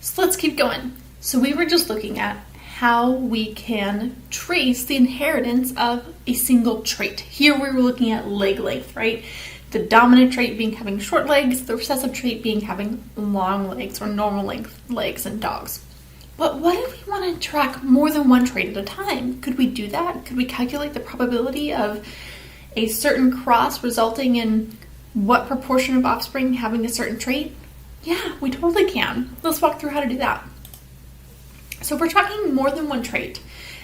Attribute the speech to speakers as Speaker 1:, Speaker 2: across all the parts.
Speaker 1: So let's keep going. So we were just looking at how we can trace the inheritance of a single trait. Here we were looking at leg length, right? The dominant trait being having short legs, the recessive trait being having long legs or normal length legs in dogs. But what if we want to track more than one trait at a time? Could we do that? Could we calculate the probability of a certain cross resulting in what proportion of offspring having a certain trait? Yeah, we totally can. Let's walk through how to do that. So if we're tracking more than one trait,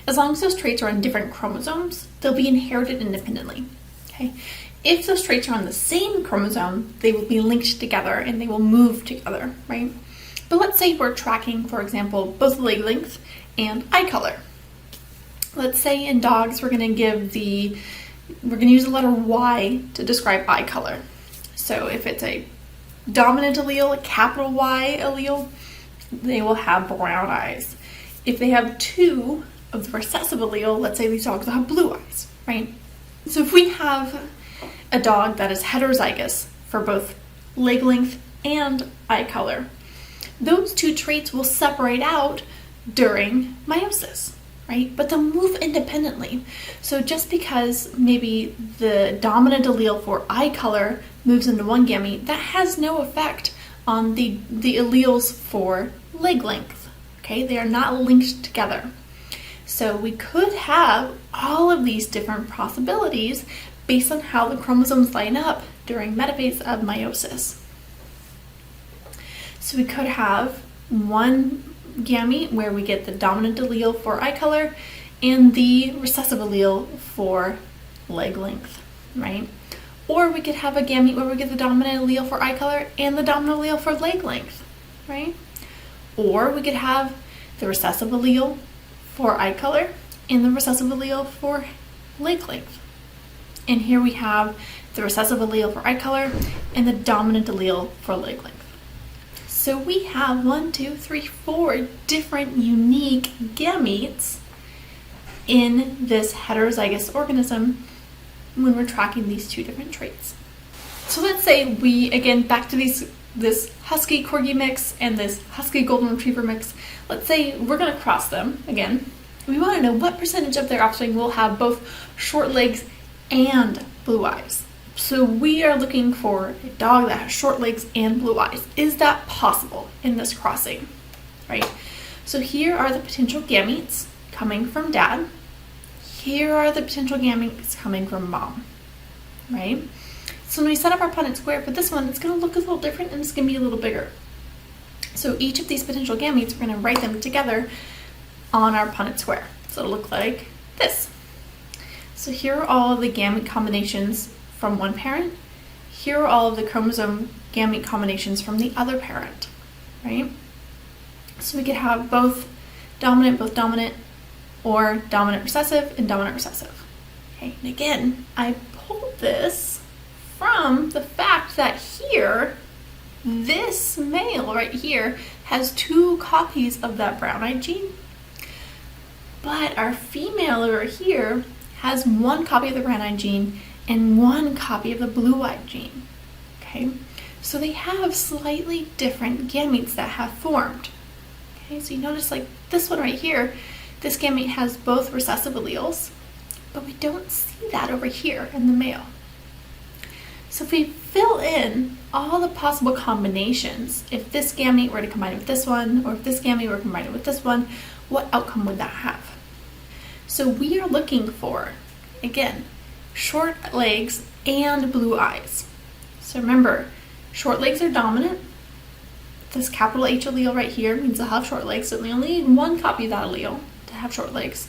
Speaker 1: as long as those traits are on different chromosomes, they'll be inherited independently. Okay? If those traits are on the same chromosome, they will be linked together and they will move together, right? But let's say we're tracking, for example, both leg length and eye color. Let's say in dogs we're going to use the letter Y to describe eye color. So if it's a dominant allele, a capital Y allele, they will have brown eyes. If they have two of the recessive allele, let's say these dogs will have blue eyes, right? So if we have a dog that is heterozygous for both leg length and eye color, those two traits will separate out during meiosis, right? But they'll move independently. So just because maybe the dominant allele for eye color moves into one gamete, that has no effect on the alleles for leg length, okay? They are not linked together. So we could have all of these different possibilities based on how the chromosomes line up during metaphase of meiosis. So we could have one gamete where we get the dominant allele for eye color and the recessive allele for leg length, right? Or we could have a gamete where we get the dominant allele for eye color and the dominant allele for leg length, right? Or we could have the recessive allele for eye color and the recessive allele for leg length. And here we have the recessive allele for eye color and the dominant allele for leg length. So we have 4 different unique gametes in this heterozygous organism when we're tracking these two different traits. So let's say we, again, back to this husky corgi mix and this husky golden retriever mix, let's say we're going to cross them again. We want to know what percentage of their offspring will have both short legs and blue eyes. So we are looking for a dog that has short legs and blue eyes. Is that possible in this crossing, right? So here are the potential gametes coming from dad. Here are the potential gametes coming from mom, right? So when we set up our Punnett square for this one, it's going to look a little different and it's going to be a little bigger. So each of these potential gametes, we're going to write them together on our Punnett square. So it'll look like this. So here are all of the gamete combinations from one parent. Here are all of the chromosome gamete combinations from the other parent, right? So we could have both dominant, or dominant recessive and dominant recessive. Okay, and again, I pulled this from the fact that here, this male right here has 2 copies of that brown-eyed gene, but our female over here has 1 copy of the brown-eyed gene and 1 copy of the blue-eyed gene, okay? So they have slightly different gametes that have formed, okay? So you notice like this one right here, this gamete has both recessive alleles, but we don't see that over here in the male. So if we fill in all the possible combinations, if this gamete were to combine with this one, or if this gamete were to combine with this one, what outcome would that have? So we are looking for, again, short legs and blue eyes. So remember, short legs are dominant. This capital H allele right here means they'll have short legs, so they only need 1 copy of that allele to have short legs.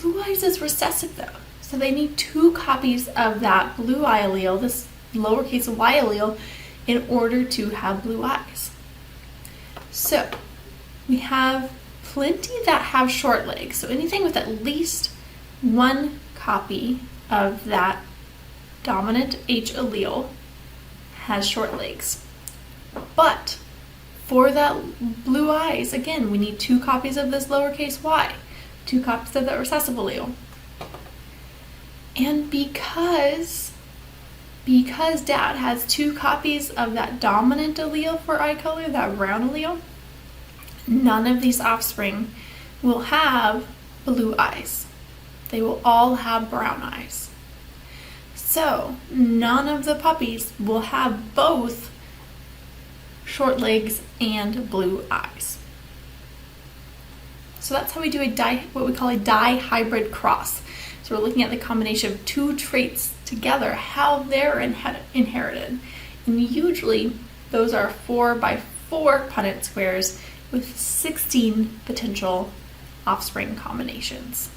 Speaker 1: Blue eyes is recessive though, so they need 2 copies of that blue eye allele, this lowercase y allele, in order to have blue eyes. So we have plenty that have short legs, so anything with at least 1 copy of that dominant H allele has short legs. But for that blue eyes, again, we need 2 copies of this lowercase y, 2 copies of that recessive allele. And because dad has 2 copies of that dominant allele for eye color, that brown allele, none of these offspring will have blue eyes. They will all have brown eyes. So none of the puppies will have both short legs and blue eyes. So that's how we do what we call a dihybrid cross. So we're looking at the combination of two traits together, how they're inherited. And usually those are 4x4 Punnett squares with 16 potential offspring combinations.